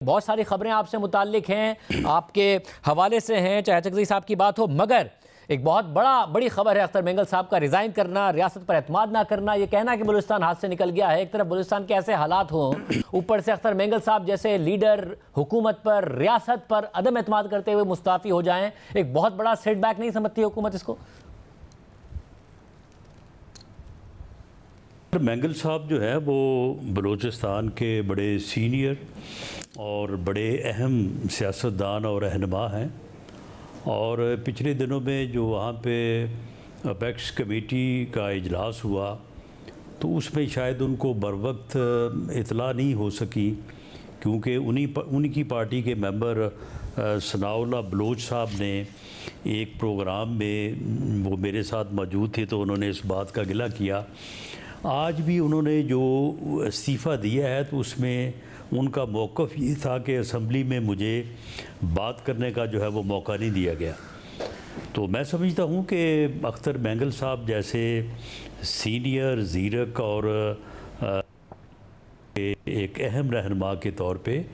बहुत सारी खबरें आपसे मुताल्लिक हैं, आपके हवाले से हैं, चाहे चकज़ई साहब की बात हो, मगर एक बहुत बड़ी खबर है अख्तर मेंगल साहब का रिज़ाइन करना, रियासत पर एतमाद ना करना, ये कहना कि बलूचिस्तान हाथ से निकल गया है। एक तरफ बलूचिस्तान के ऐसे हालात हों, ऊपर से अख्तर मेंगल साहब जैसे लीडर हुकूमत पर, रियासत पर अदम एतमाद करते हुए मुस्ताफ़ी हो जाएं, एक बहुत बड़ा सेटबैक नहीं समझती हुकूमत इसको? मेंगल साहब जो है वो बलूचिस्तान के बड़े सीनियर और बड़े अहम सियासतदान और रहनुमा हैं, और पिछले दिनों में जो वहाँ पे अपेक्स कमेटी का इजलास हुआ तो उसमें शायद उनको बरवक्त इतला नहीं हो सकी, क्योंकि उन्हीं पार्टी के मेंबर सनाउल्लाह बलोच साहब ने एक प्रोग्राम में, वो मेरे साथ मौजूद थे, तो उन्होंने इस बात का गिला किया। आज भी उन्होंने जो इस्तीफ़ा दिया है तो उसमें उनका मौक़िफ़ ये था कि असम्बली में मुझे बात करने का जो है वो मौका नहीं दिया गया। तो मैं समझता हूँ कि अख्तर मेंगल साहब जैसे सीनियर ज़ीरक और एक अहम रहनुमा के तौर पे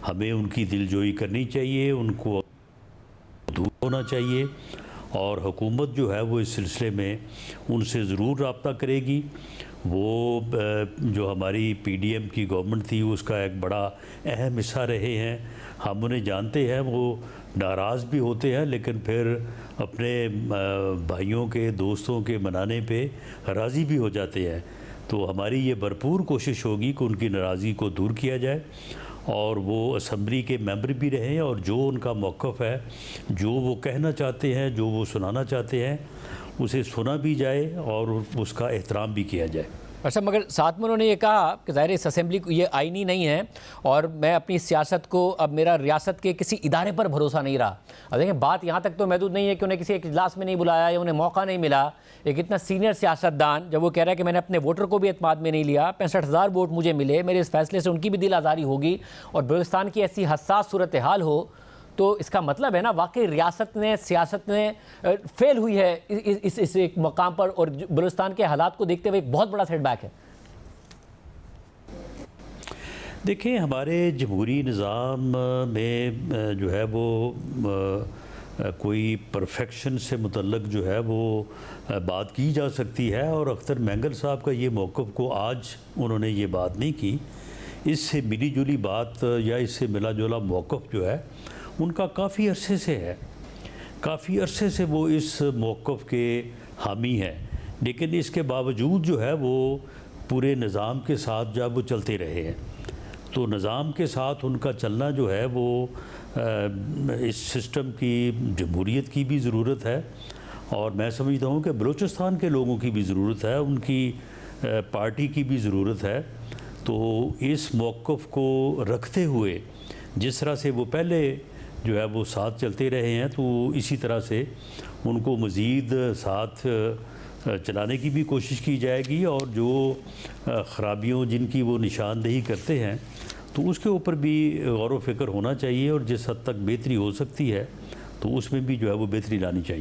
हमें उनकी दिलजोई करनी चाहिए, उनको दूर होना चाहिए, और हुकूमत जो है वो इस सिलसिले में उनसे ज़रूर रब्ता करेगी। वो जो हमारी पीडीएम की गवर्नमेंट थी उसका एक बड़ा अहम हिस्सा रहे हैं, हम उन्हें जानते हैं। वो नाराज़ भी होते हैं लेकिन फिर अपने भाइयों के, दोस्तों के मनाने पे राज़ी भी हो जाते हैं। तो हमारी ये भरपूर कोशिश होगी कि उनकी नाराज़गी को दूर किया जाए और वो असम्बली के मेंबर भी रहें, और जो उनका मौक़िफ़ है, जो वो कहना चाहते हैं, जो वो सुनाना चाहते हैं, उसे सुना भी जाए और उसका एहतराम भी किया जाए। अच्छा, मगर साथ में उन्होंने ये कहा कि ज़ाहिर इस असेंबली को ये आईनी नहीं है और मैं अपनी सियासत को, अब मेरा रियासत के किसी इदारे पर भरोसा नहीं रहा। अब देखें, बात यहाँ तक तो महदूद नहीं है कि उन्हें किसी एक इजलास में नहीं बुलाया या उन्हें मौका नहीं मिला। एक इतना सीनियर सियासतदान जब वो कह रहा है कि मैंने अपने वोटर को भी एतमाद में नहीं लिया, 65,000 वोट मुझे मिले, मेरे इस फैसले से उनकी भी दिल आज़ारी होगी और बलूचिस्तान की ऐसी हसास सूरत हाल हो, तो इसका मतलब है ना वाकई रियासत ने, सियासत ने फेल हुई है इस एक मकाम पर, और बलूचिस्तान के हालात को देखते हुए एक बहुत बड़ा सेटबैक है। देखिए, हमारे जमहूरी निज़ाम में जो है वो कोई परफेक्शन से मुतल्लक जो है वो बात की जा सकती है, और अख्तर मेंगल साहब का ये मौक़िफ़ को आज उन्होंने ये बात नहीं की, इससे मिली जुली बात या इससे मिला जुला मौक़िफ़ जो है उनका काफ़ी अरसे से है। काफ़ी अरसे से वो इस मौक़िफ़ के हामी हैं, लेकिन इसके बावजूद जो है वो पूरे निज़ाम के साथ जब वो चलते रहे हैं, तो निज़ाम के साथ उनका चलना जो है वो इस सिस्टम की, जमहूरियत की भी ज़रूरत है, और मैं समझता हूँ कि बलूचिस्तान के लोगों की भी ज़रूरत है, उनकी पार्टी की भी ज़रूरत है। तो इस मौक़िफ़ को रखते हुए जिस तरह से वो पहले जो है वो साथ चलते रहे हैं, तो इसी तरह से उनको मज़ीद साथ चलाने की भी कोशिश की जाएगी, और जो ख़राबियों जिनकी वो निशानदेही करते हैं तो उसके ऊपर भी गौर व फ़िक्र होना चाहिए, और जिस हद तक बेहतरी हो सकती है तो उसमें भी जो है वो बेहतरी लानी चाहिए।